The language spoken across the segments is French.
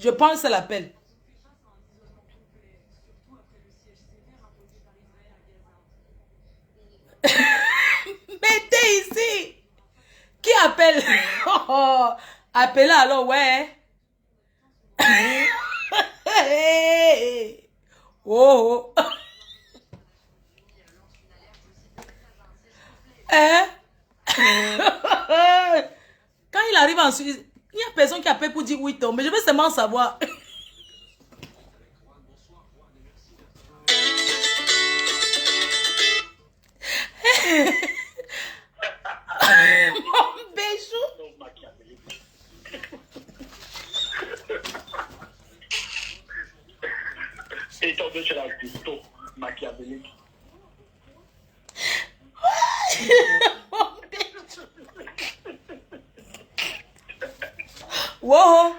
Je pense c'est l'appel. Mettez ici. Qui appelle? Oh, appelez alors, ouais. Oh. Hein? Quand il arrive en Suisse, il n'y a personne qui appelle pour dire où il tombe. Mais je veux seulement savoir. Mon bijou. Et tombé sur la cuistot machiavélique. Wow,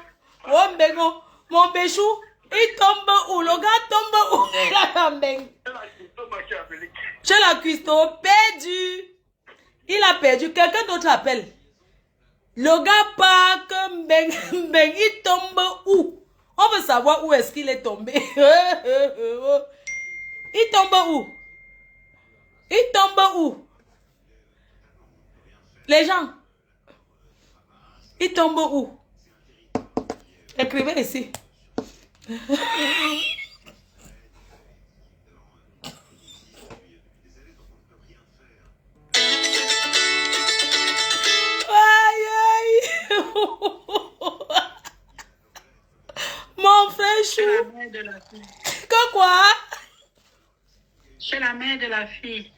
wow, bengo, mon bijou, il tombe où? Le gars tombe où? Chez la cuistot, perdu. Il a perdu. Quelqu'un d'autre appelle. Le gars part que Mbeng, il tombe où? On veut savoir où est-ce qu'il est tombé. Il tombe où? Il tombe où? Les gens. Il tombe où? Écrivez ici. Aïe, aïe. Mon frère chou. C'est la mère de la fille. Que quoi? Chez la mère de la fille.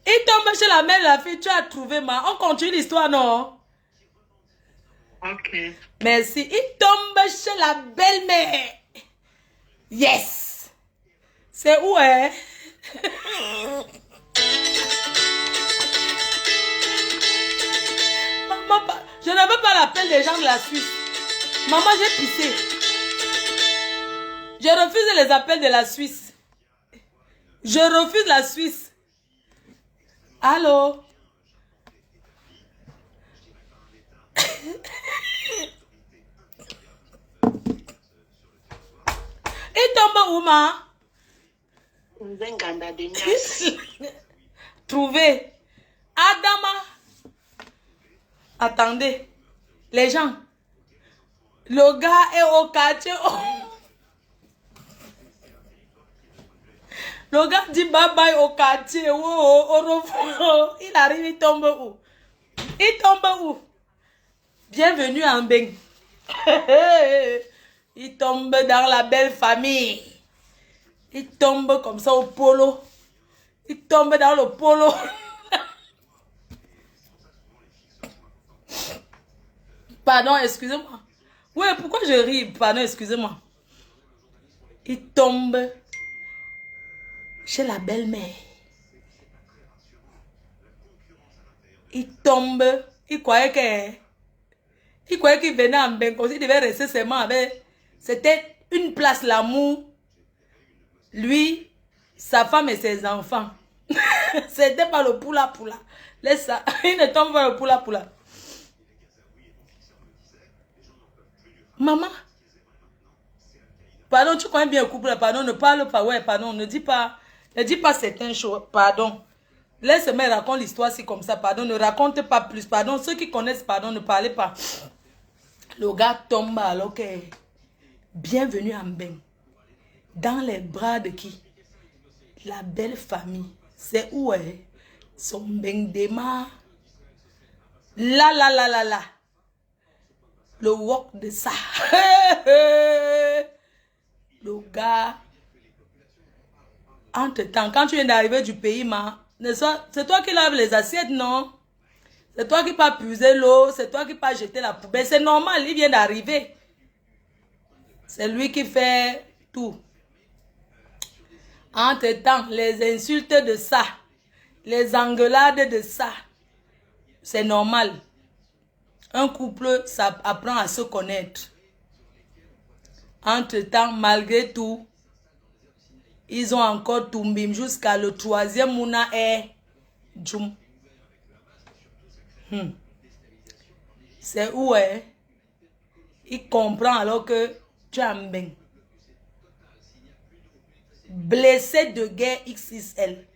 Il tombe chez la mère de la fille. Tu as trouvé, ma. On continue l'histoire, non? Ok. Merci. Il tombe chez la belle-mère. Yes. C'est où, hein? Maman, je ne veux pas l'appel des gens de la Suisse. Maman, j'ai pissé. Je refuse les appels de la Suisse. Je refuse la Suisse. Allô? Il tombe où, ma? Nzenganda de Nias. Trouvé. Adama. Attendez. Les gens. Le gars est au quartier. Le gars dit bye bye au quartier. Oh, au revoir. Il arrive, il tombe où? Il tombe où? Bienvenue à Mbeng. Il tombe dans la belle famille. Il tombe comme ça au polo. Il tombe dans le polo. Pardon, excusez-moi. Oui, pourquoi je ris? Pardon, excusez-moi. Il tombe chez la belle-mère. Il tombe. Il croyait qu'il venait en Benko. Il devait rester seulement avec. C'était une place l'amour. Lui, sa femme et ses enfants. C'était pas le poula. Laisse ça. Il ne tombe pas le poula. Maman. Pardon, tu connais bien le couple. Pardon, ne parle pas. Ouais, pardon, ne dis pas certaines choses. Pardon. Laisse-moi raconter l'histoire si comme ça. Pardon, ne raconte pas plus. Pardon, ceux qui connaissent, pardon, ne parlez pas. Le gars tombe alors que bienvenue en Mbeng. Dans les bras de qui? La belle famille. C'est où est son Mbeng Dema? Là. Le wok de ça. Le gars. Entre-temps, quand tu viens d'arriver du pays, c'est toi qui laves les assiettes, non? C'est toi qui pas puiser l'eau, c'est toi qui pas jeter la poubelle. C'est normal, il vient d'arriver. C'est lui qui fait tout. Entre-temps, les insultes de ça, les engueulades de ça, c'est normal. Un couple, ça apprend à se connaître. Entre-temps, malgré tout, ils ont encore tombé jusqu'à le troisième mouna est Djoum. C'est où est? Il comprend alors que tu as un bain. Blessé de guerre XXL.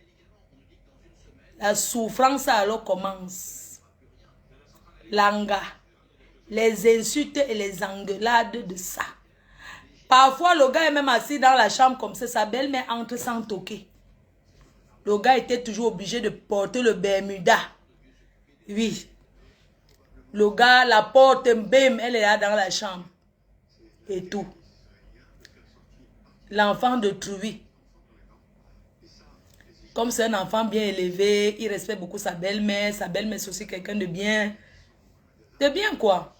La souffrance alors commence. L'anga. Les insultes et les engueulades de ça. Parfois, le gars est même assis dans la chambre comme ça. Sa belle-mère entre sans toquer. Le gars était toujours obligé de porter le Bermuda. Oui. Le gars, la porte, bim, elle est là dans la chambre. Et tout. L'enfant de Trouvi. Comme c'est un enfant bien élevé, il respecte beaucoup sa belle-mère. Sa belle-mère, c'est aussi quelqu'un de bien. De bien quoi.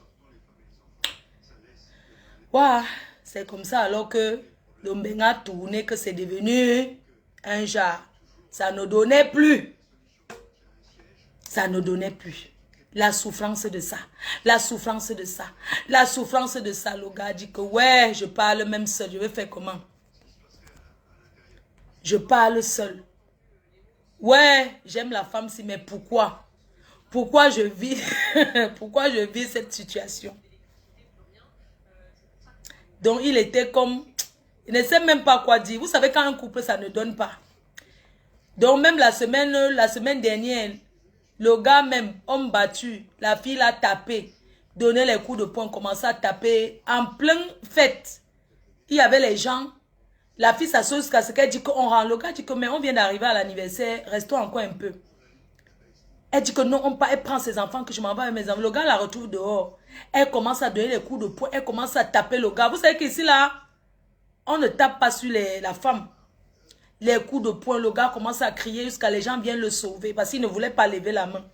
Waouh. C'est comme ça alors que le Mbenga a tourné, que c'est devenu un genre. Ça ne donnait plus. Ça ne donnait plus. La souffrance de ça. La souffrance de ça. La souffrance de ça. Le gars dit que ouais, je parle même seul. Je vais faire comment? Je parle seul. Ouais, j'aime la femme si, mais pourquoi? Pourquoi je vis pourquoi je vis cette situation? Donc il était comme, il ne sait même pas quoi dire. Vous savez quand un couple ça ne donne pas. Donc même la semaine dernière, le gars même, homme battu, la fille l'a tapé, donnait les coups de poing, commençait à taper en pleine fête. Il y avait les gens. La fille s'assoit jusqu'à ce qu'elle dit qu'on rend. Le gars dit que mais on vient d'arriver à l'anniversaire, restons encore un peu. Elle dit que non, elle prend ses enfants, que je m'en vais avec mes enfants. Le gars la retrouve dehors. Elle commence à donner les coups de poing, elle commence à taper le gars. Vous savez qu'ici là, on ne tape pas sur la femme. Les coups de poing, le gars commence à crier jusqu'à les gens viennent le sauver parce qu'il ne voulait pas lever la main.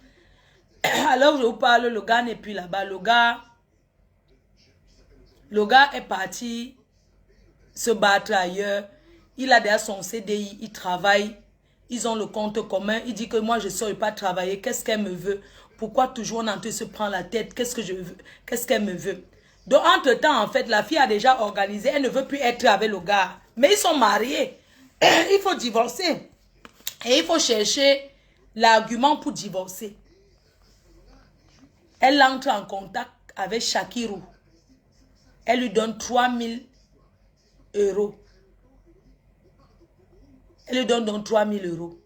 Alors je vous parle, le gars n'est plus là-bas. Le gars est parti se battre ailleurs. Il a déjà son CDI, il travaille. Ils ont le compte commun. Il dit que moi, je ne saurais pas travailler. Qu'est-ce qu'elle me veut? Pourquoi toujours on est en train de se prendre la tête? Qu'est-ce que je veux? Qu'est-ce qu'elle me veut? Donc, entre-temps, en fait, la fille a déjà organisé. Elle ne veut plus être avec le gars. Mais ils sont mariés. Il faut divorcer. Et il faut chercher l'argument pour divorcer. Elle entre en contact avec Shakirou. Elle lui donne 3000 euros. Elle lui donne donc 3000 euros.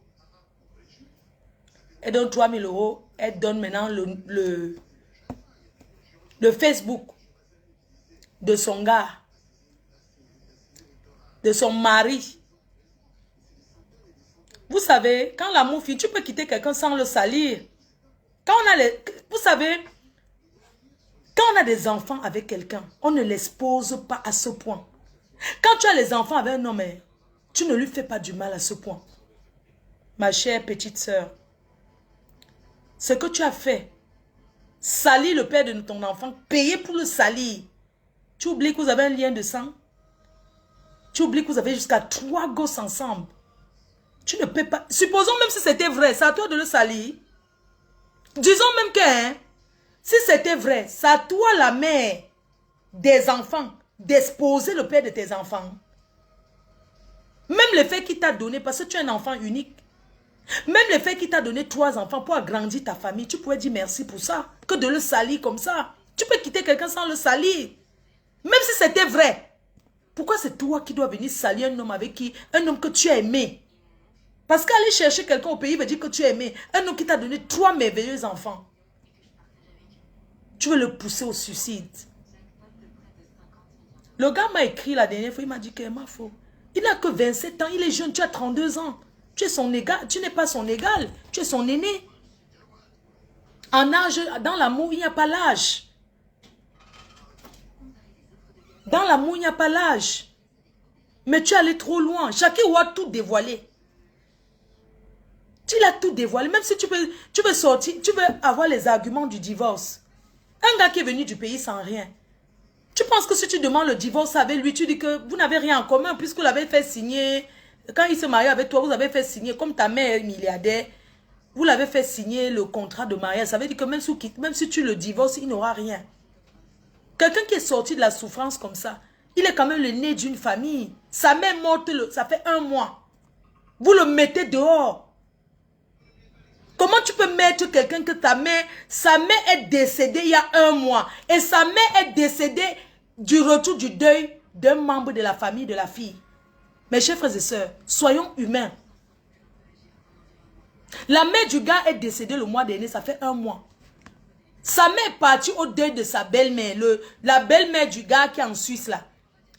Elle donne 3000 euros. Elle donne maintenant le Facebook de son gars. De son mari. Vous savez, quand l'amour finit, tu peux quitter quelqu'un sans le salir. Quand on a les... Vous savez, quand on a des enfants avec quelqu'un, on ne l'expose pas à ce point. Quand tu as les enfants avec un homme, tu ne lui fais pas du mal à ce point. Ma chère petite sœur, ce que tu as fait, salir le père de ton enfant, payer pour le salir. Tu oublies que vous avez un lien de sang? Tu oublies que vous avez jusqu'à 3 gosses ensemble. Tu ne peux pas... Supposons même si c'était vrai, c'est à toi de le salir. Disons même que, si c'était vrai, c'est à toi la mère des enfants d'exposer le père de tes enfants. Même le fait qu'il t'a donné, parce que tu es un enfant unique, même le fait qu'il t'a donné 3 enfants pour agrandir ta famille, tu pourrais dire merci pour ça, que de le salir comme ça. Tu peux quitter quelqu'un sans le salir. Même si c'était vrai. Pourquoi c'est toi qui dois venir salir un homme avec qui, un homme que tu as aimé? Parce qu'aller chercher quelqu'un au pays veut dire que tu as aimé. Un homme qui t'a donné 3 merveilleux enfants. Tu veux le pousser au suicide. Le gars m'a écrit la dernière fois, il m'a dit que ma faux. Il n'a que 27 ans, il est jeune, tu as 32 ans. Tu es son égal, tu n'es pas son égal, tu es son aîné. En âge, dans l'amour, il n'y a pas l'âge. Dans l'amour, il n'y a pas l'âge. Mais tu es allé trop loin. Chacun doit tout dévoiler. Tu l'as tout dévoilé. Même si tu veux sortir, tu veux avoir les arguments du divorce. Un gars qui est venu du pays sans rien. Tu penses que si tu demandes le divorce avec lui, tu dis que vous n'avez rien en commun puisque vous l'avez fait signer. Quand il se marie avec toi, vous avez fait signer, comme ta mère est milliardaire, vous l'avez fait signer le contrat de mariage. Ça veut dire que même si tu le divorces, il n'aura rien. Quelqu'un qui est sorti de la souffrance comme ça, il est quand même le né d'une famille. Sa mère morte, ça fait 1 mois. Vous le mettez dehors. Comment tu peux mettre quelqu'un que sa mère est décédée il y a 1 mois et sa mère est décédée du retour du deuil d'un membre de la famille de la fille. Mes chers frères et sœurs, soyons humains. La mère du gars est décédée le mois dernier, ça fait 1 mois. Sa mère est partie au deuil de sa belle-mère, la belle-mère du gars qui est en Suisse là.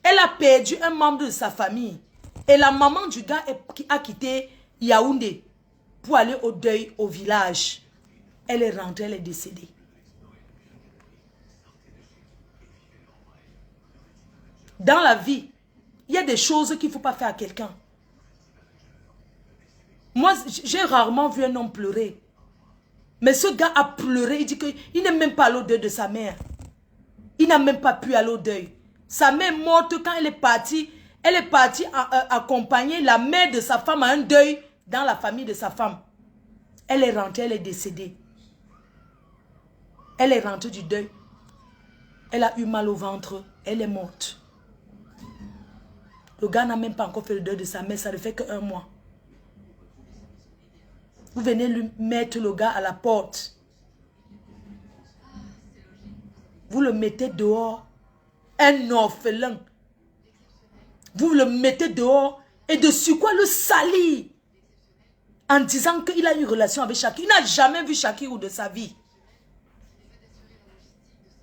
Elle a perdu un membre de sa famille. Et la maman du gars a quitté Yaoundé pour aller au deuil au village. Elle est rentrée, elle est décédée. Dans la vie, il y a des choses qu'il ne faut pas faire à quelqu'un. Moi, j'ai rarement vu un homme pleurer. Mais ce gars a pleuré, il dit qu'il n'est même pas allé au deuil de sa mère. Il n'a même pas pu aller au deuil. Sa mère est morte quand elle est partie accompagner la mère de sa femme à un deuil dans la famille de sa femme. Elle est rentrée, elle est décédée. Elle est rentrée du deuil. Elle a eu mal au ventre, elle est morte. Le gars n'a même pas encore fait le deuil de sa mère, ça ne fait que 1 mois. Vous venez lui mettre le gars à la porte. Vous le mettez dehors. Un orphelin. Vous le mettez dehors et dessus quoi le salir. En disant qu'il a eu une relation avec Shakirou. Il n'a jamais vu Shakirou de sa vie.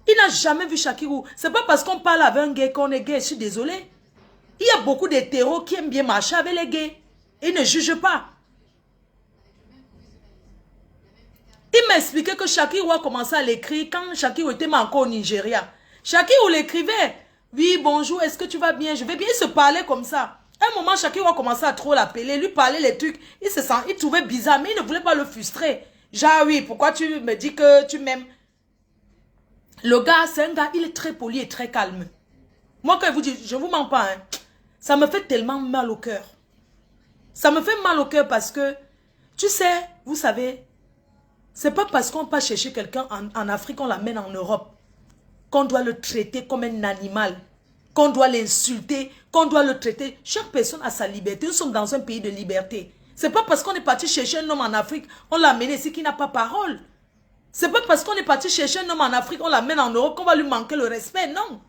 Il n'a jamais vu Shakirou. C'est pas parce qu'on parle avec un gay qu'on est gay. Je suis désolée. Il y a beaucoup d'hétéros qui aiment bien marcher avec les gays. Ils ne jugent pas. Il m'a expliqué que Shakirou a commencé à l'écrire quand Shakirou était encore au Nigeria. Shakirou l'écrivait. Oui, bonjour, est-ce que tu vas bien? Je vais bien. Il se parlait comme ça. À un moment, Shakirou a commencé à trop l'appeler, lui parler les trucs. Il trouvait bizarre, mais il ne voulait pas le frustrer. Genre, oui, pourquoi tu me dis que tu m'aimes? Le gars, c'est un gars, il est très poli et très calme. Moi, quand je vous dis, je ne vous mens pas, hein, ça me fait tellement mal au cœur. Ça me fait mal au cœur parce que, tu sais, vous savez, c'est pas parce qu'on peut chercher quelqu'un en Afrique, on l'amène en Europe, qu'on doit le traiter comme un animal, qu'on doit l'insulter, qu'on doit le traiter. Chaque personne a sa liberté. Nous sommes dans un pays de liberté. C'est pas parce qu'on est parti chercher un homme en Afrique, on l'a amené ici qui n'a pas parole. C'est pas parce qu'on est parti chercher un homme en Afrique, on l'amène en Europe, qu'on va lui manquer le respect. Non.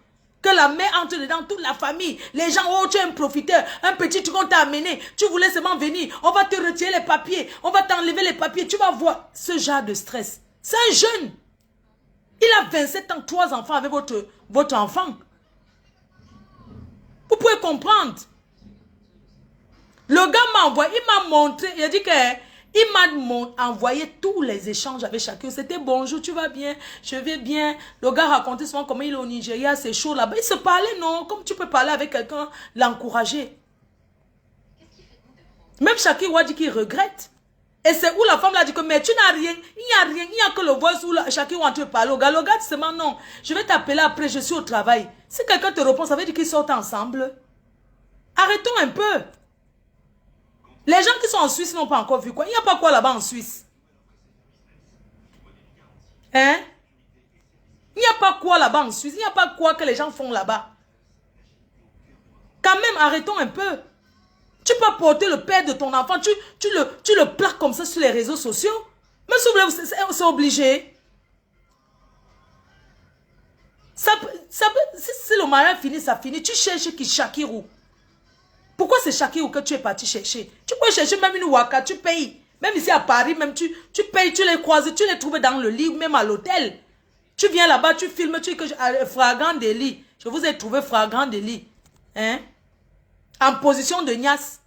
Que la mère entre dedans, toute la famille, les gens, oh, tu es un profiteur, un petit truc qu'on t'a amené, tu voulais seulement venir, on va te retirer les papiers, on va t'enlever les papiers, tu vas voir ce genre de stress. C'est un jeune. Il a 27 ans, 3 enfants avec votre enfant. Vous pouvez comprendre. Le gars m'a envoyé, il m'a montré, il a dit que il m'a envoyé tous les échanges avec chacun. C'était bonjour, tu vas bien, je vais bien. Le gars racontait souvent comment il est au Nigeria, c'est chaud là-bas. Il se parlait, non, comme tu peux parler avec quelqu'un, l'encourager. Même Shakirou a dit qu'il regrette. Et c'est où la femme l'a dit que, mais tu n'as rien, il n'y a rien, il n'y a que le voice où Shakirou est en train de parler au gars. Le gars dit seulement non, je vais t'appeler après, je suis au travail. Si quelqu'un te répond, ça veut dire qu'ils sortent ensemble. Arrêtons un peu. Les gens qui sont en Suisse n'ont pas encore vu quoi. Il n'y a pas quoi là-bas en Suisse. Hein? Il n'y a pas quoi là-bas en Suisse. Il n'y a pas quoi que les gens font là-bas. Quand même, arrêtons un peu. Tu peux porter le père de ton enfant. Tu le plaques comme ça sur les réseaux sociaux. Mais c'est obligé. Si le mariage finit, ça finit. Tu cherches qui Shakirou. Pourquoi c'est Shakirou que tu es parti chercher? Tu peux chercher même une waka, tu payes. Même ici à Paris, même tu payes, tu les croises, tu les trouves dans le lit ou même à l'hôtel. Tu viens là-bas, tu filmes, tu dis que flagrant délit. Je vous ai trouvé flagrant délit. Hein? En position de niasse.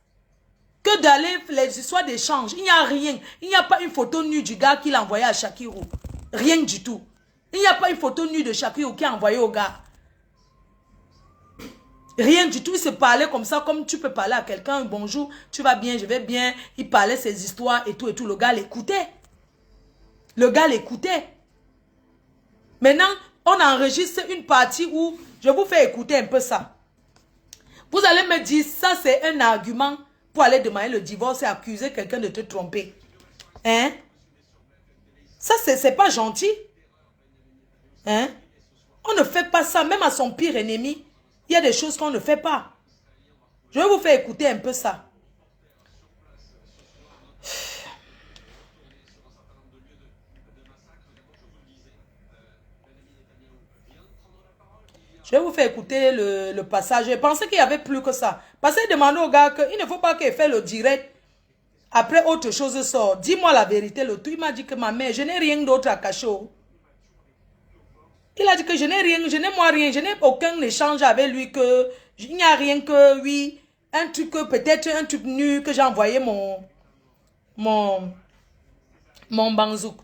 Que d'aller les histoires d'échange. Il n'y a rien. Il n'y a pas une photo nue du gars qu'il a envoyé à Shakirou. Rien du tout. Il n'y a pas une photo nue de Shakirou qui a envoyé au gars. Rien du tout, il se parlait comme ça, comme tu peux parler à quelqu'un, bonjour, tu vas bien, je vais bien. Il parlait ses histoires et tout. Le gars l'écoutait. Le gars l'écoutait. Maintenant, on enregistre une partie où je vous fais écouter un peu ça. Vous allez me dire, ça c'est un argument pour aller demander le divorce et accuser quelqu'un de te tromper. Hein? Ça, c'est pas gentil. Hein? On ne fait pas ça, même à son pire ennemi. Il y a des choses qu'on ne fait pas. Je vais vous faire écouter un peu ça. Je vais vous faire écouter le passage. Je pensais qu'il y avait plus que ça. Parce qu'il demandait au gars qu'il ne faut pas qu'il fasse le direct. Après, autre chose sort. Dis-moi la vérité, le tout. Il m'a dit que ma mère, je n'ai rien d'autre à cacher. Il a dit que je n'ai rien, je n'ai moi rien, je n'ai aucun échange avec lui, que il n'y a rien que, oui, un truc, peut-être un truc nu, que j'ai envoyé mon banzouk.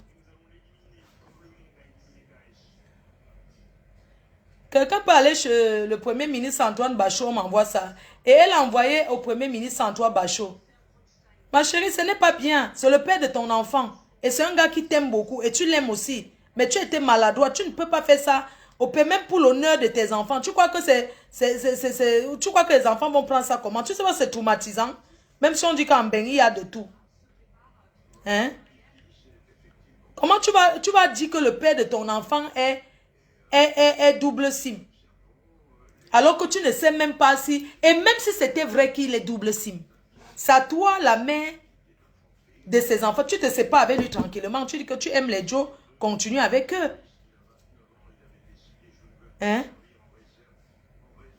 Quelqu'un peut aller chez le premier ministre Antoine Bachot, m'envoie ça. Et elle a envoyé au premier ministre Antoine Bachot. Ma chérie, ce n'est pas bien. C'est le père de ton enfant. Et c'est un gars qui t'aime beaucoup. Et tu l'aimes aussi. Mais tu étais maladroit. Tu ne peux pas faire ça. Même pour l'honneur de tes enfants. Tu crois que tu crois que les enfants vont prendre ça comment? Tu sais pas, c'est traumatisant. Même si on dit qu'en Bengui, il y a de tout. Hein? Comment tu vas dire que le père de ton enfant est double sim? Alors que tu ne sais même pas si... Et même si c'était vrai qu'il est double sim. C'est à toi, la mère de ses enfants. Tu ne te sépares avec lui tranquillement. Tu dis que tu aimes les Joe. Continue avec eux. Hein?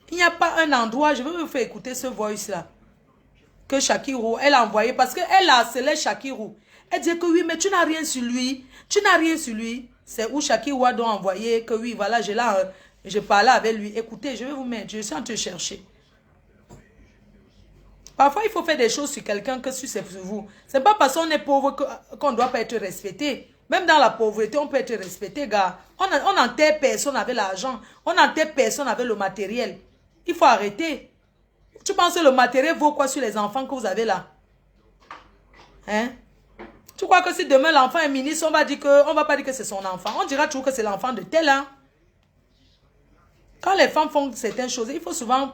Il n'y a pas un endroit. Je vais vous faire écouter ce voice-là. Que Shakirou, elle a envoyé. Parce qu'elle a harcelé Shakirou. Elle dit que oui, mais tu n'as rien sur lui. Tu n'as rien sur lui. C'est où Shakirou a donc envoyé que oui, voilà, je parlais avec lui. Écoutez, je vais vous mettre. Je suis en train de chercher. Parfois, il faut faire des choses sur quelqu'un que sur vous. Ce n'est pas parce qu'on est pauvre qu'on ne doit pas être respecté. Même dans la pauvreté, on peut être respecté, gars. On n'enterre personne avec l'argent. On n'enterre personne avec le matériel. Il faut arrêter. Tu penses que le matériel vaut quoi sur les enfants que vous avez là? Hein? Tu crois que si demain l'enfant est ministre, on va pas dire que c'est son enfant. On dira toujours que c'est l'enfant de tel, hein? Quand les femmes font certaines choses, il faut souvent...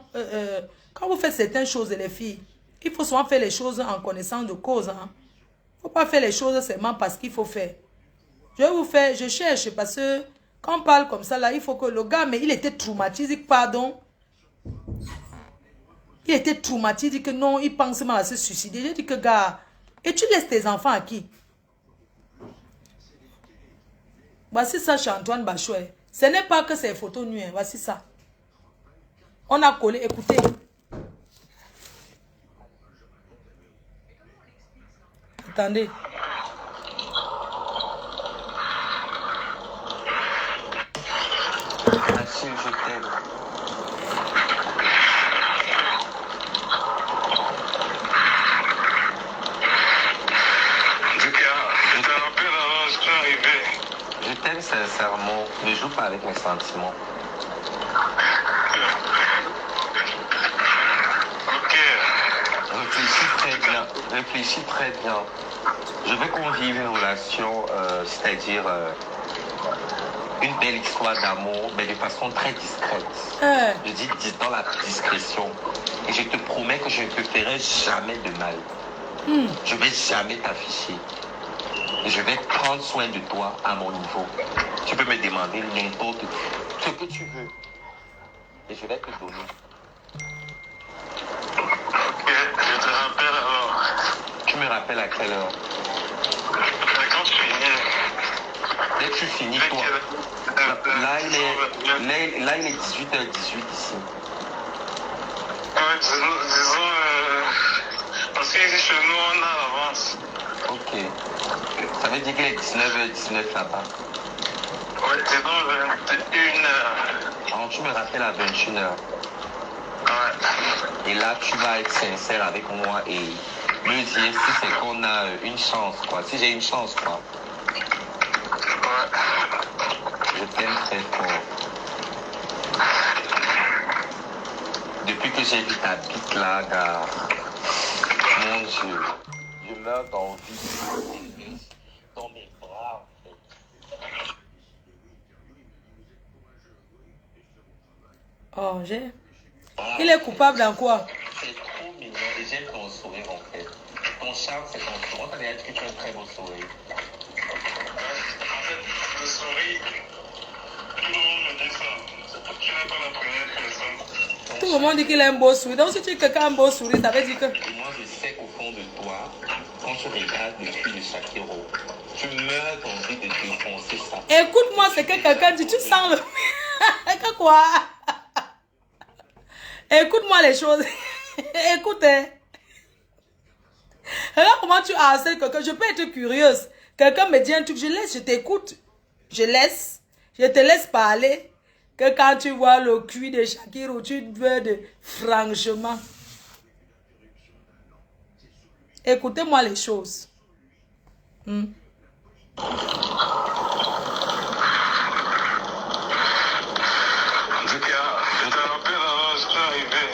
quand vous faites certaines choses, les filles, il faut souvent faire les choses en connaissance de cause. Il ne faut pas faire les choses seulement parce qu'il faut faire. Je cherche parce que quand on parle comme ça, là, il faut que le gars, mais il était traumatisé, pardon. Il était traumatisé, il dit que non, il pense mal à se suicider. J'ai dit que, gars, et tu laisses tes enfants à qui? Voici ça chez Antoine Bachot. Ce n'est pas que ces photos nues, voici ça. On a collé, écoutez. Attendez. Merci, je t'aime. Je te rappelle alors, je peux arriver. Je t'aime sincèrement. Ne joue pas avec mes sentiments. Ok. Réfléchis très bien. Je veux qu'on vive une relation, c'est-à-dire une belle histoire d'amour, mais de façon très discrète. Je dis dans la discrétion. Et je te promets que je ne te ferai jamais de mal. Je ne vais jamais t'afficher. Et je vais prendre soin de toi à mon niveau. Tu peux me demander n'importe ce que tu veux. Et je vais te donner. Ok, je te rappelle alors. Tu me rappelles à quelle heure? Quand tu finis. Dès que tu finis, toi. Là, il est 18h18 ici. Ouais, disons parce qu'ici chez nous, on a l'avance. Ok. Ça veut dire qu'il est 19h19 là-bas. Ouais, disons 21h. Alors, tu me rappelles à 21h. Ouais. Et là, tu vas être sincère avec moi et me dire si c'est qu'on a une chance, quoi. Si j'ai une chance, quoi. Ouais. Je t'aime très fort. Depuis que j'ai vu ta bite là, gars. Mon Dieu. Je meurs d'envie. Dans mes bras, en fait. Oh, il est coupable dans quoi? C'est trop mignon et j'aime ton sourire en fait. Ton charme, c'est ton sourire. On dirait que tu as un très beau sourire. En fait, le sourire, tout le monde me dit ça. Tu n'es pas la première personne. Tout le monde dit qu'il a un beau sourire. Donc si tu dis que quelqu'un a un beau sourire, ça veut dire que... Et moi, je sais qu'au fond de toi, quand tu regardes le film de Shakiro, tu meurs d'envie de défoncer ça. Écoute-moi, c'est que quelqu'un dit, tu sens le... Que quoi? Écoute-moi les choses. Écoute, hein. Regarde comment tu harcèles quelqu'un. Je peux être curieuse. Quelqu'un me dit un truc, je laisse, je t'écoute. Je te laisse parler. Que quand tu vois le cul de Shakira, tu veux de... Franchement. Écoutez-moi les choses. Je te rappelle alors, je suis arrivé.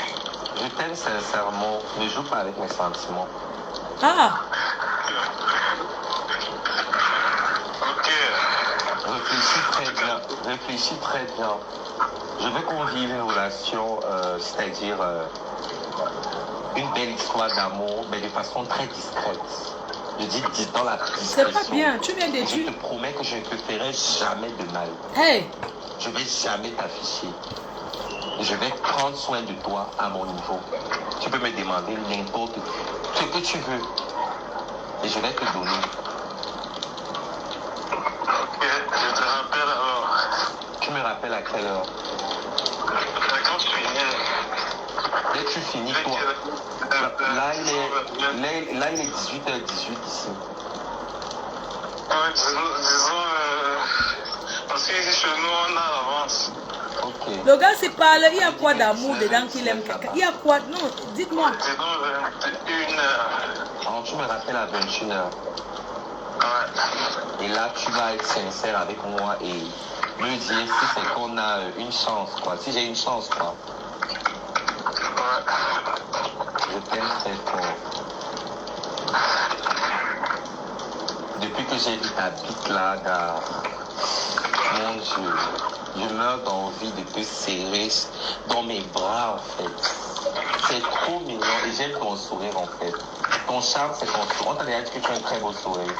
Je t'aime sincèrement. Ne joue pas avec mes sentiments. Ah. Ok. Réfléchis très bien. Je veux qu'on vive une relation, c'est-à-dire une belle histoire d'amour, mais de façon très discrète. Je dis dans la discrétion. C'est pas bien, tu viens de Je dire. te promets que je ne te ferai jamais de mal. Hey. Je vais jamais t'afficher. Je vais prendre soin de toi à mon niveau. Tu peux me demander n'importe ce que tu veux. Et je vais te donner. Ok, je te rappelle alors. Tu me rappelles à quelle heure? Quand tu finis. Dès que tu finis, toi. Là, il est 18h18 ici. Ouais, disons parce que ici chez nous, on a l'avance. Ok. Le gars s'est parlé, il y a quoi d'amour dedans qu'il aime quelqu'un? Il y a quoi? Non, dites-moi. Disons 21h. Alors, tu me rappelles à 21h. Ouais. Et là, tu vas être sincère avec moi et me dire si c'est qu'on a une chance, quoi. Si j'ai une chance, quoi. Ouais. Je t'aime très fort. Depuis que j'ai vu ta bite là, gars, mon Dieu, je meurs d'envie de te serrer dans mes bras, en fait. C'est trop mignon et j'aime ton sourire, en fait. Ton charme, c'est ton sourire. On t'a déjà dit que tu as un très beau sourire. Ouais.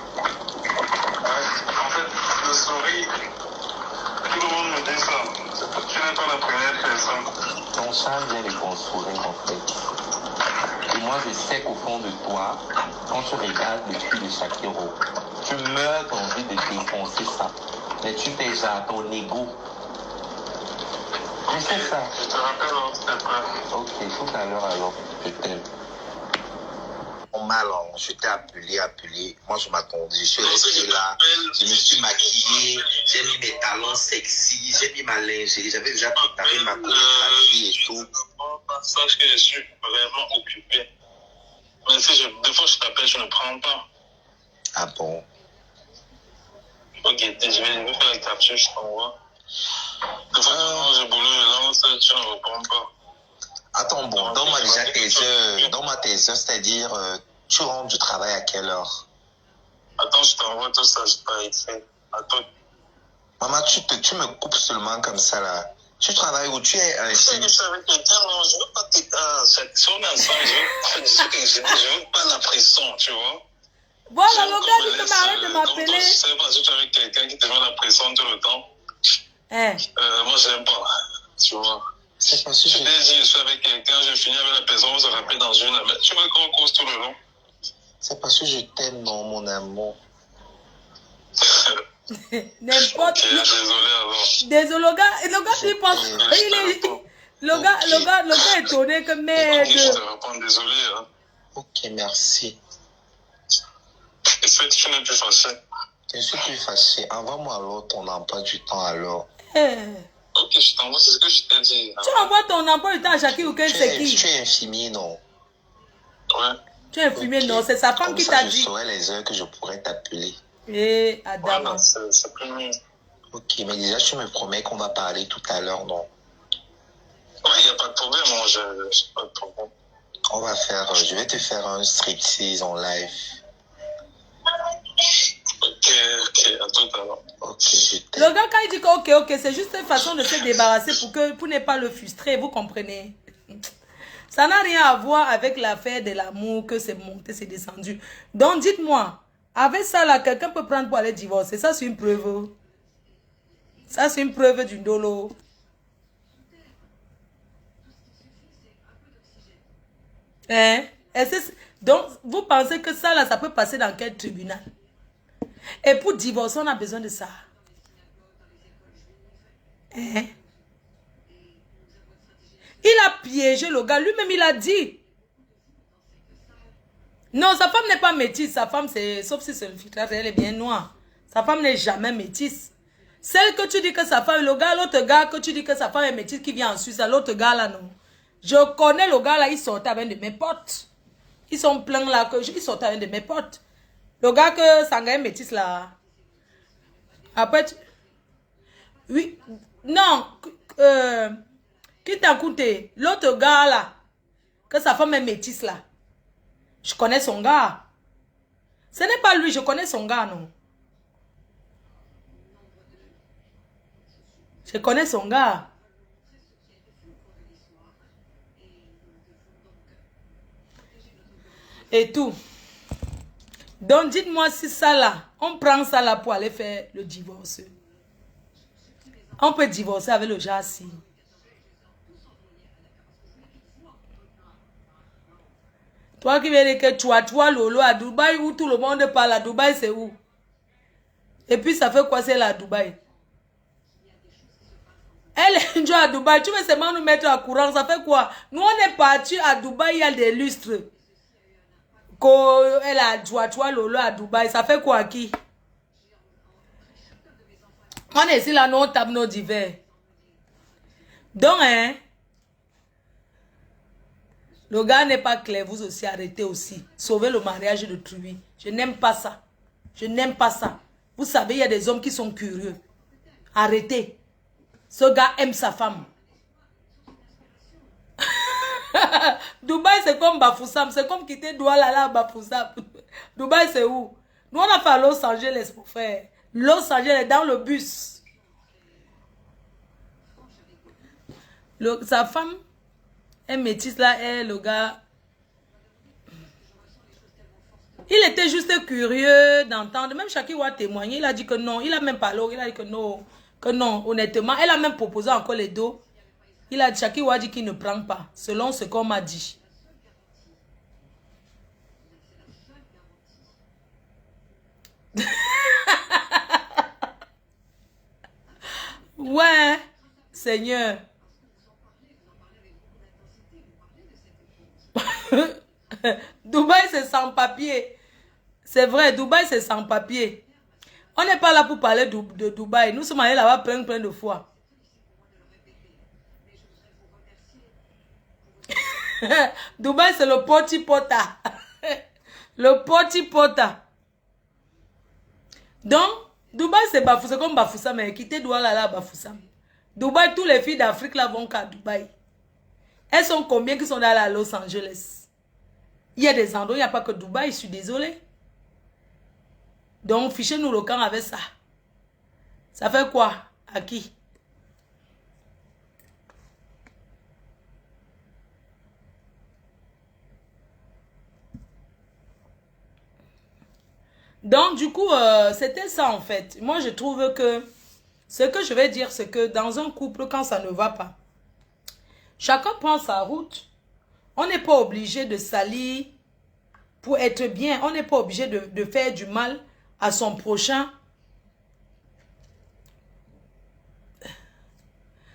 En fait, le sourire, tout le monde me dit ça. Tu n'es pas la première personne. Ton charme vient de ton sourire, en fait. Et moi, je sais qu'au fond de toi, quand tu regardes le cul de Shakira, tu meurs d'envie de défoncer ça. Mais tu fais genre ton ego. Je sais ça. Je te rappelle, s'il te plaît. Ok, tout à l'heure alors. Je t'aime. Mal, je t'ai appelé. Moi, je m'attendais. Je suis resté là. Je me suis maquillé. J'ai mis mes talons sexy. J'ai mis ma lingerie. J'avais déjà préparé ma chorégraphie et tout. Sache que je suis vraiment occupé. Mais si des fois je t'appelle, je ne prends pas. Ah bon? Ok, je vais faire la capture, je t'envoie. Des fois, j'ai boulot, je lance, tu ne réponds pas. Attends, bon, donne-moi déjà tes heures. Donne-moi tes heures, c'est-à-dire, tu rentres du travail à quelle heure? Attends, je t'envoie tout ça, je t'ai écrit. Attends. Maman, tu me coupes seulement comme ça, là. Tu travailles où? Tu es Je sais que je suis avec quelqu'un, non, je veux pas si on est ensemble, je veux pas la pression, tu vois. Voilà, le gars dit que m'arrête de Je m'appeler. sais pas si tu es avec quelqu'un qui te met la pression tout le temps. Hein? Moi, j'aime pas, tu vois. C'est parce que Je t'ai dit, je suis avec quelqu'un, je finis avec la personne, on se rappelle dans une heure. Mais tu veux qu'on cause tout le long? c'est parce que je t'aime, non, mon amour. N'importe Ok, désolé alors. Désolé, le gars il pense. Le gars est étonné que Ok, je merde. te réponds, désolé. Hein. Ok, merci. Est-ce que tu n'es plus fâché? Je suis plus fâché. Envoie-moi alors ton emploi du temps alors. Ok, je t'envoie, c'est ce que je t'ai dit. Tu envoies ton emploi du temps à Shakira ou quel c'est qui? Tu es infirmier, non? Ouais. Tu es infirmier, non? C'est sa femme Comme qui ça, t'a je dit. saurai les heures que je pourrais t'appeler. Eh, Adam. Voilà, c'est plus mieux. Ok, mais déjà, tu me promets qu'on va parler tout à l'heure, non? Ouais, il n'y a pas de problème, moi, je pas de problème. On va faire, je vais te faire un striptease en live. Ok, à tout à l'heure. Ok, je Le t'aime. gars, quand il dit que ok, c'est juste une façon de se débarrasser pour ne pas le frustrer, vous comprenez? Ça n'a rien à voir avec l'affaire de l'amour, que c'est monté, c'est descendu. Donc, dites-moi, avec ça, là, quelqu'un peut prendre pour aller divorcer. Ça, c'est une preuve. Ça, c'est une preuve d'une dolo. Hein? Donc, vous pensez que ça, là, ça peut passer dans quel tribunal? Et pour divorcer, on a besoin de ça. Hein? piégé le gars. Lui-même, il a dit. Non, sa femme n'est pas métisse. Sa femme, c'est... Sauf si c'est une fille, elle est bien noire. Sa femme n'est jamais métisse. Celle que tu dis que sa femme... L'autre gars que tu dis que sa femme est métisse qui vient en Suisse, l'autre gars là, non. Je connais le gars là, il sortait avec de mes potes. Ils sont pleins là, ils sortaient avec de mes potes. Le gars que Sanga est métisse là. Après, oui, non, qui t'a écouté? L'autre gars là, que sa femme est métisse là. Je connais son gars. Ce n'est pas lui, je connais son gars, non. Je connais son gars. Et tout. Donc, dites-moi si ça là, on prend ça là pour aller faire le divorce. On peut divorcer avec le jassi. Toi qui viens dire que toi, Lolo, à Dubaï, où tout le monde parle, à Dubaï, c'est où? Et puis, ça fait quoi, c'est là, à Dubaï? Elle est à Dubaï, tu veux seulement nous mettre à courant, ça fait quoi? Nous, on est parti à Dubaï, il y a des lustres. Elle a toi, Lolo, à Dubaï, ça fait quoi, qui? On est ici, là, nous, on tape nos divers. Donc, hein, le gars n'est pas clair, vous aussi arrêtez aussi. Sauvez le mariage de Truy. Je n'aime pas ça. Je n'aime pas ça. Vous savez, il y a des hommes qui sont curieux. Arrêtez. Ce gars aime sa femme. Dubaï, c'est comme Bafoussam. C'est comme quitter Douala là, Bafoussam. Dubaï, c'est où? Nous, on a fait à Los Angeles pour faire. Los Angeles, dans le bus. Sa femme est métisse là, et le gars. Il était juste curieux d'entendre. Même Shakiwa a témoigné. Il a dit que non. Il a même parlé. Il a dit que non. Que non, honnêtement. Elle a même proposé encore les dos. Il a dit, Shakiwa a dit qu'il ne prend pas. Selon ce qu'on m'a dit. Ouais, Seigneur. Dubaï, c'est sans papier. C'est vrai, Dubaï, c'est sans papier. On n'est pas là pour parler de Dubaï. Nous sommes allés là-bas plein de fois. Dubaï, c'est le poti pota. Le poti pota. Donc, Dubaï, c'est Bafoussam, c'est comme Bafoussam, mais quittez Douala là, Bafoussam. Dubaï, tous les filles d'Afrique là vont qu'à Dubaï. Elles sont combien qui sont allées à Los Angeles? Il y a des endroits, il n'y a pas que Dubaï, je suis désolée. Donc, fichez-nous le camp avec ça. Ça fait quoi? À qui? Donc, du coup, c'était ça en fait. Moi, je trouve que ce que je vais dire, c'est que dans un couple, quand ça ne va pas, chacun prend sa route. On n'est pas obligé de salir pour être bien. On n'est pas obligé de faire du mal à son prochain.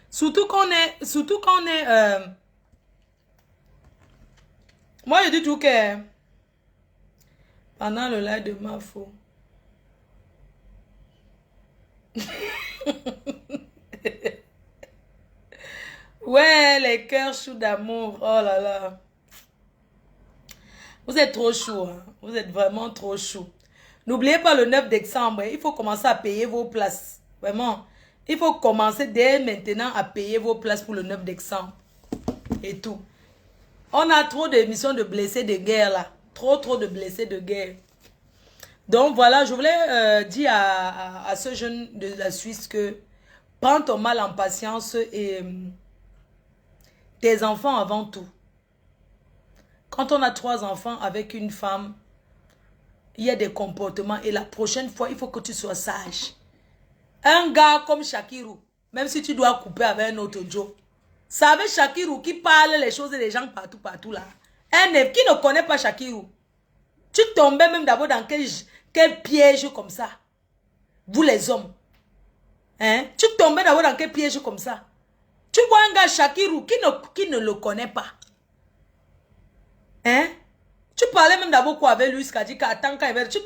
Surtout qu'on est... Moi, je dis tout que... Pendant le live de ma faux. Ouais, les cœurs chauds d'amour. Oh là là. Vous êtes trop chaud. Hein? Vous êtes vraiment trop chaud. N'oubliez pas le 9 décembre. Il faut commencer à payer vos places. Vraiment. Il faut commencer dès maintenant à payer vos places pour le 9 décembre. Et tout. On a trop d'émissions de blessés de guerre là. Trop de blessés de guerre. Donc voilà, je voulais dire à ce jeune de la Suisse que prends ton mal en patience et tes enfants avant tout. Quand on a 3 enfants avec une femme, il y a des comportements et la prochaine fois, il faut que tu sois sage. Un gars comme Shakirou, même si tu dois couper avec un autre Joe, c'est avec Shakirou qui parle les choses des gens partout là. Un qui ne connaît pas Shakirou. Tu tombais même d'abord dans quel piège comme ça. Vous les hommes. Hein? Tu tombais d'abord dans quel piège comme ça. Tu vois un gars Shakirou qui ne le connaît pas. Hein? Tu parlais même d'abord quoi avec lui, ce qu'a dit qu'attends quand il va... Tu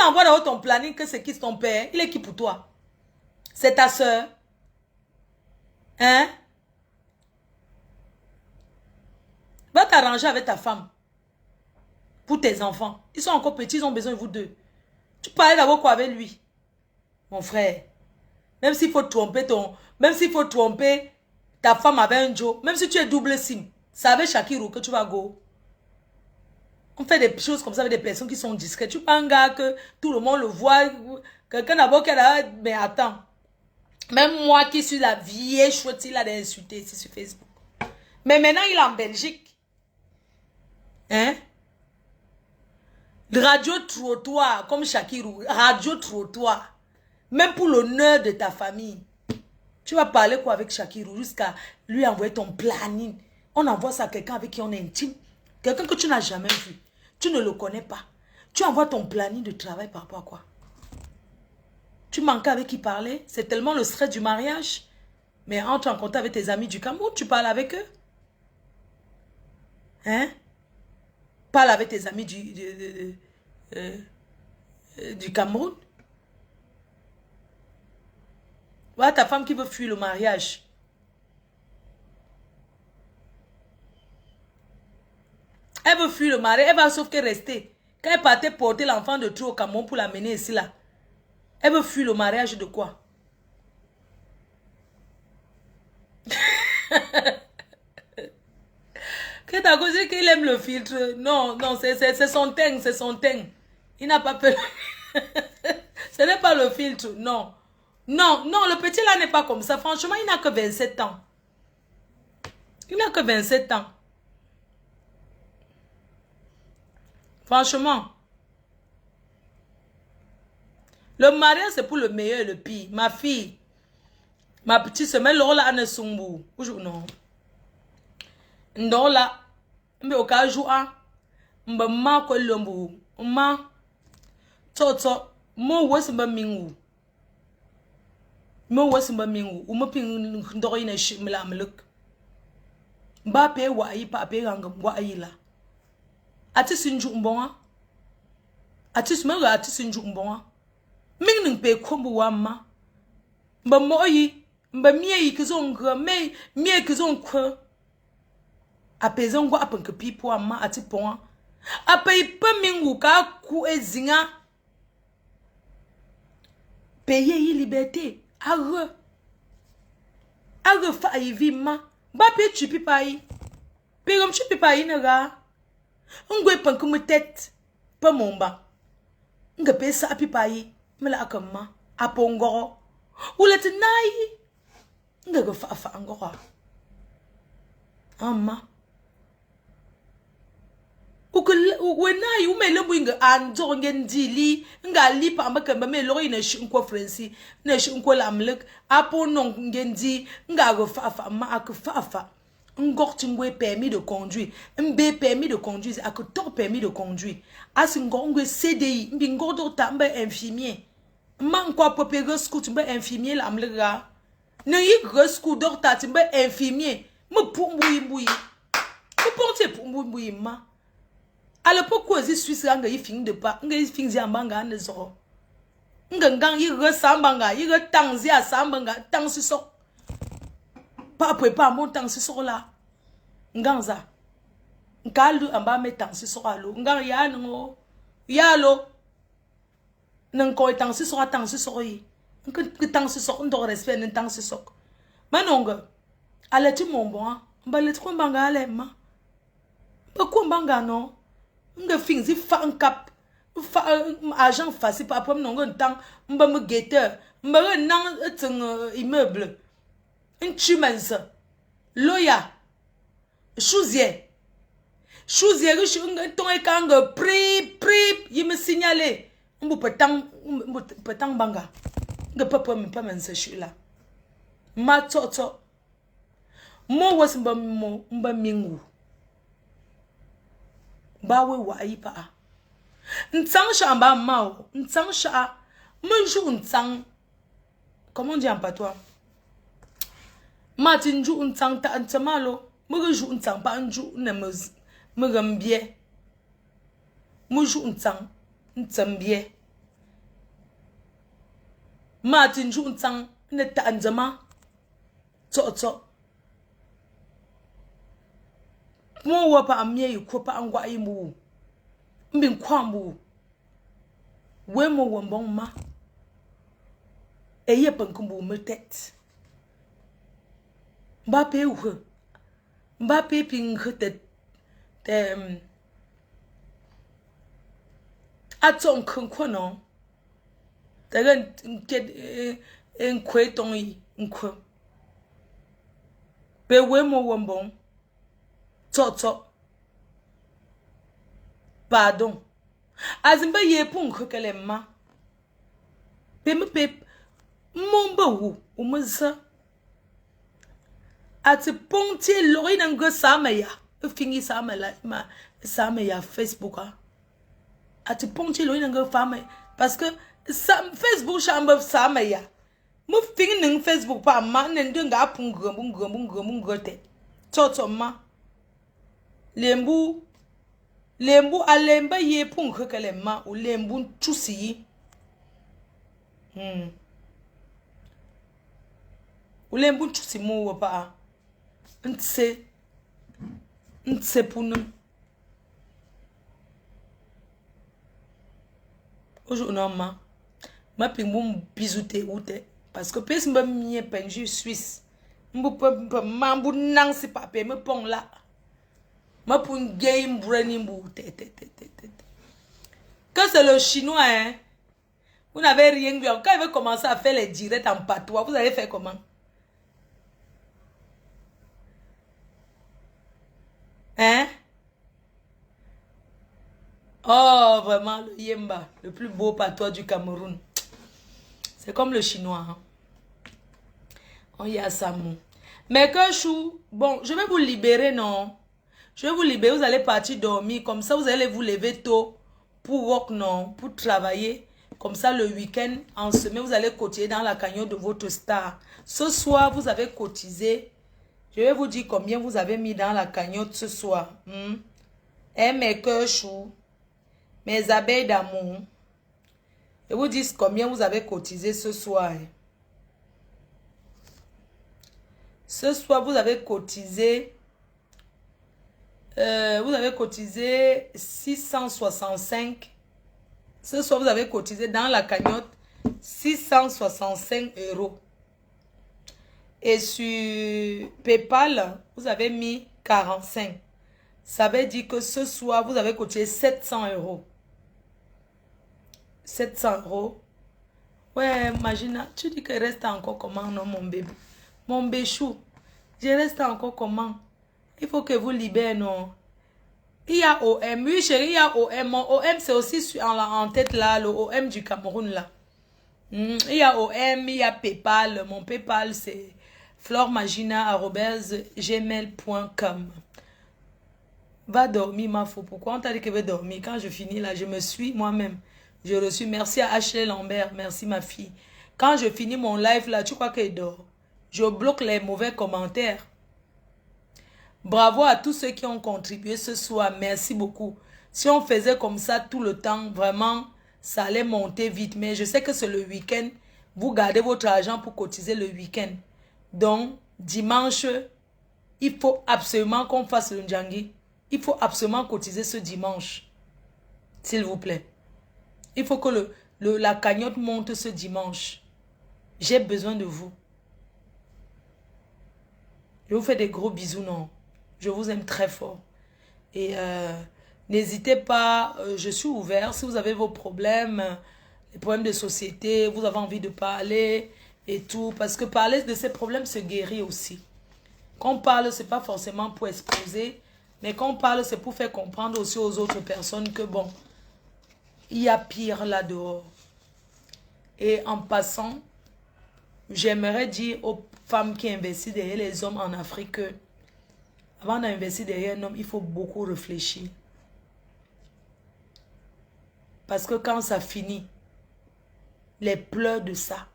l'envoies dans ton planning que c'est qui ton père. Il est qui pour toi? C'est ta soeur. Hein? Va t'arranger avec ta femme. Pour tes enfants. Ils sont encore petits, ils ont besoin de vous deux. Tu parlais d'abord quoi avec lui? Mon frère. Même s'il faut tromper Même s'il faut tromper ta femme avec un Joe. Même si tu es double sim. C'est avec Shakirou que tu vas go. On fait des choses comme ça avec des personnes qui sont discrètes. Tu pas un gars que tout le monde le voit. Quelqu'un d'abord qui a là. Mais attends. Même moi qui suis la vieille chouette, il a d'insulter ici sur Facebook. Mais maintenant, il est en Belgique. Hein? Radio trottoir, comme Shakirou. Radio trottoir. Même pour l'honneur de ta famille. Tu vas parler quoi avec Shakirou jusqu'à lui envoyer ton planning. On envoie ça à quelqu'un avec qui on est intime. Quelqu'un que tu n'as jamais vu. Tu ne le connais pas. Tu envoies ton planning de travail par rapport à quoi? Tu manques avec qui parler? C'est tellement le stress du mariage. Mais entre en contact avec tes amis du Cameroun, tu parles avec eux. Hein? Parle avec tes amis du Cameroun. Voilà ta femme qui veut fuir le mariage. Elle veut fuir le mariage. Elle va sauf que rester. Quand elle partait porter l'enfant de trop au Cameroun pour l'amener ici là. Elle veut fuir le mariage de quoi? Que t'as causé qu'il aime le filtre? Non, non, c'est son teint, c'est son teint. Il n'a pas peur. Ce n'est pas le filtre, non. Non, non, le petit là n'est pas comme ça. Franchement, il n'a que 27 ans. Il n'a que 27 ans. Franchement. Le mariage, c'est pour le meilleur et le pire. Ma fille, ma petite semaine, là, elle est sombre. Non. Non, là, mais au cas où, ma ko lombu, ma toto, mo wesimba mingu. Mo wesimba mingu, uma ping ndoro ina shimla amluk. Ba pe wa yi pa pe rangam wa yi la. Ati sinju mbonga. Ati smega ati sinju mbonga. Ming ning pe kombu wa ma. Mba mo yi, mba mie yi kizonga, mie kizonga. Apezon gwa apen ke pipo ama ati pon. Ape ipe mingu ka ku ezinga. Payer yi liberté. Arre fa yi vima. Ba pe tu pipa yi. Pe comme tu pipa yi nega. Ngwe pen ke me tête. Pe momba. Nga pe sa pipa yi. Mela akama. Apongoro. Ou let nayi. Nga go fa angora. Amma. Wena yu me lebu inga anzo ngendili nga lipa ambaka me lori na shinkwa Franci na shinkwa lamlek apo non ngendi nga go fafa ma akfafa ngorti ngwe permis de conduire mbe permis de conduire akoto permis de conduire asingongwe CDI mbi ngodo tamba infirmier man kwa popego scout mbe infirmier lamlega na yi gresku docteur timbe infirmier me pumbuyi ko porte pumbuyi ma. À l'époque où les Suisses ont eu fin de pas, ils ont fin de ambanga ne zoro. Ngang ils resambanga, ils retanzi à sambanga, tant si so. Pas prépa mon tant si so là. Ngangza. Nkalu amba me tant si so alo. Ngang ya no. Ya lo. Nko tant si so yi. Nko tant si so ndo respect nen tant si so. Manonga. Aleti mon bon. Mbalet ko mbanga ale ma. Ba ko mbanga no. Nga finzi fa un cap fa agent facile par rapport non temps mba me guetteur mba nan immeuble une chimens loya chousier riche nga ton e kanga pri yi me signaler mbu petang banga nga papa me pas mense là ma toto mo was mba mingu bawe wa ipa ntang sha mba mao ntang sha menjou ntang comment on dit en patois Martin jou un tang ta antamalo. Me jou un tang pa un jou ne me gambie. Me jou un tang ntambie. Martin jou un tang ne ta anzama. To. Mo wa pa amye yu ko pa angwa imu. Mbin kwambu. We mo wambong ma. Eye pankumbu me tête. Mbappé ou Mbappé ping te aton kono. Te gen en kwe tongi nkwe. Be we mo wambong. To. Pardon. Azimba ye pung kele ma. Pe me pe Mumba ou meza. Ati ponti lori nanga samaya. Fingi samaya samaya Facebook ha. Ati ponti lori nanga famaya. Parce que Facebook chambre samaya. Mu fingi nang Facebook pa ma nendunga punga te. Toto ma. Lembu alemba ye punga kele ma ou lembu chusi. Ulembu chusi mo wapa ntse punu aujourd'hui ma pingum bizoute oute parce que pes mba mie penju suisse mbu mambu nang si pape me pong la ma pun game brani mbu te quand c'est le chinois hein vous n'avez rien vu quand il veut commencer à faire les directs en patois vous allez faire comment? Hein? Oh, vraiment, le Yemba, le plus beau patois du Cameroun. C'est comme le chinois. Hein? On y a ça, mon. Mais que chou, bon, je vais vous libérer, non? Je vais vous libérer, vous allez partir dormir. Comme ça, vous allez vous lever tôt pour work, non? Pour travailler. Comme ça, le week-end, en semaine, vous allez cotiser dans la cagnotte de votre star. Ce soir, vous avez cotisé. Je vais vous dire combien vous avez mis dans la cagnotte ce soir. Mes cœurs choux, mes abeilles d'amour. Je vous dis combien vous avez cotisé ce soir. Ce soir, vous avez cotisé 665. Ce soir, vous avez cotisé dans la cagnotte 665 €. Et sur PayPal, vous avez mis 45. Ça veut dire que ce soir, vous avez cotisé 700 €. 700 €. Ouais, imagine, tu dis que reste encore comment, non, mon bébé? Mon béchou, je reste encore comment? Il faut que vous libérez, non? Il y a OM, oui chérie, il y a OM. Mon OM, c'est aussi en tête là, le OM du Cameroun là. Il y a OM, il y a PayPal. Mon PayPal, c'est flormagina@gmail.com. Va dormir, ma faux. Pourquoi on t'a dit que va dormir? Quand je finis là, je me suis moi-même. Je reçus. Merci à Ashley Lambert. Merci, ma fille. Quand je finis mon live là, tu crois qu'elle dort? Je bloque les mauvais commentaires. Bravo à tous ceux qui ont contribué ce soir. Merci beaucoup. Si on faisait comme ça tout le temps, vraiment, ça allait monter vite. Mais je sais que c'est le week-end. Vous gardez votre argent pour cotiser le week-end. Donc, dimanche, il faut absolument qu'on fasse le Ndjangi. Il faut absolument cotiser ce dimanche. S'il vous plaît. Il faut que la cagnotte monte ce dimanche. J'ai besoin de vous. Je vous fais des gros bisous, non? Je vous aime très fort. Et n'hésitez pas, je suis ouvert. Si vous avez vos problèmes, les problèmes de société, vous avez envie de parler et tout. Parce que parler de ces problèmes se guérit aussi. Quand on parle, ce n'est pas forcément pour exposer. Mais quand on parle, c'est pour faire comprendre aussi aux autres personnes que bon, il y a pire là dehors. Et en passant, j'aimerais dire aux femmes qui investissent derrière les hommes en Afrique que avant d'investir derrière un homme, il faut beaucoup réfléchir. Parce que quand ça finit, les pleurs de ça,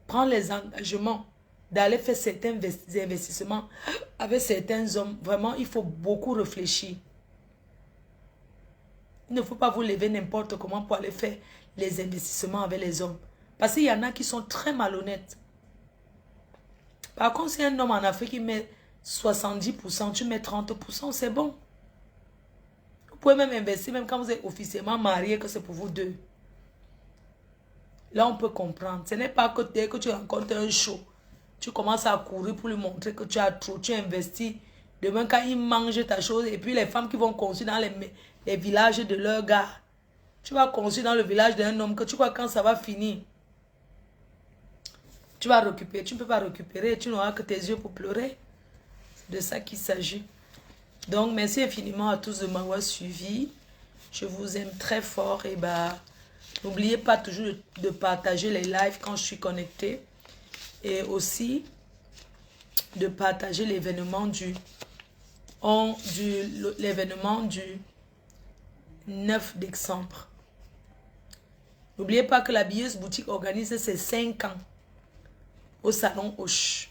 prends les engagements d'aller faire certains investissements avec certains hommes, vraiment, il faut beaucoup réfléchir. Il ne faut pas vous lever n'importe comment pour aller faire les investissements avec les hommes. Parce qu'il y en a qui sont très malhonnêtes. Par contre, si un homme en Afrique qui met 70%, tu mets 30%, c'est bon. Vous pouvez même investir, même quand vous êtes officiellement marié, que c'est pour vous deux. Là, on peut comprendre. Ce n'est pas que dès que tu rencontres un show, tu commences à courir pour lui montrer que tu as trop, tu investis. Demain, quand il mange ta chose, et puis les femmes qui vont construire dans les villages de leurs gars, tu vas construire dans le village d'un homme que tu crois quand ça va finir. Tu vas récupérer, tu ne peux pas récupérer, tu n'auras que tes yeux pour pleurer. C'est de ça qu'il s'agit. Donc, merci infiniment à tous de m'avoir suivi. Je vous aime très fort et n'oubliez pas toujours de partager les lives quand je suis connectée. Et aussi de partager l'événement du 9 décembre. N'oubliez pas que la Billeuse Boutique organise ses 5 ans au Salon Hoche.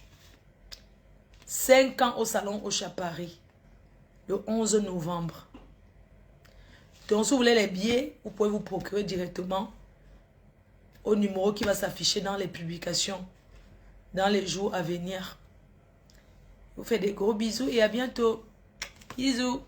5 ans au Salon Hoche à Paris. Le 11 novembre. Donc, si vous voulez les billets, vous pouvez vous procurer directement au numéro qui va s'afficher dans les publications dans les jours à venir. Je vous fais des gros bisous et à bientôt. Bisous.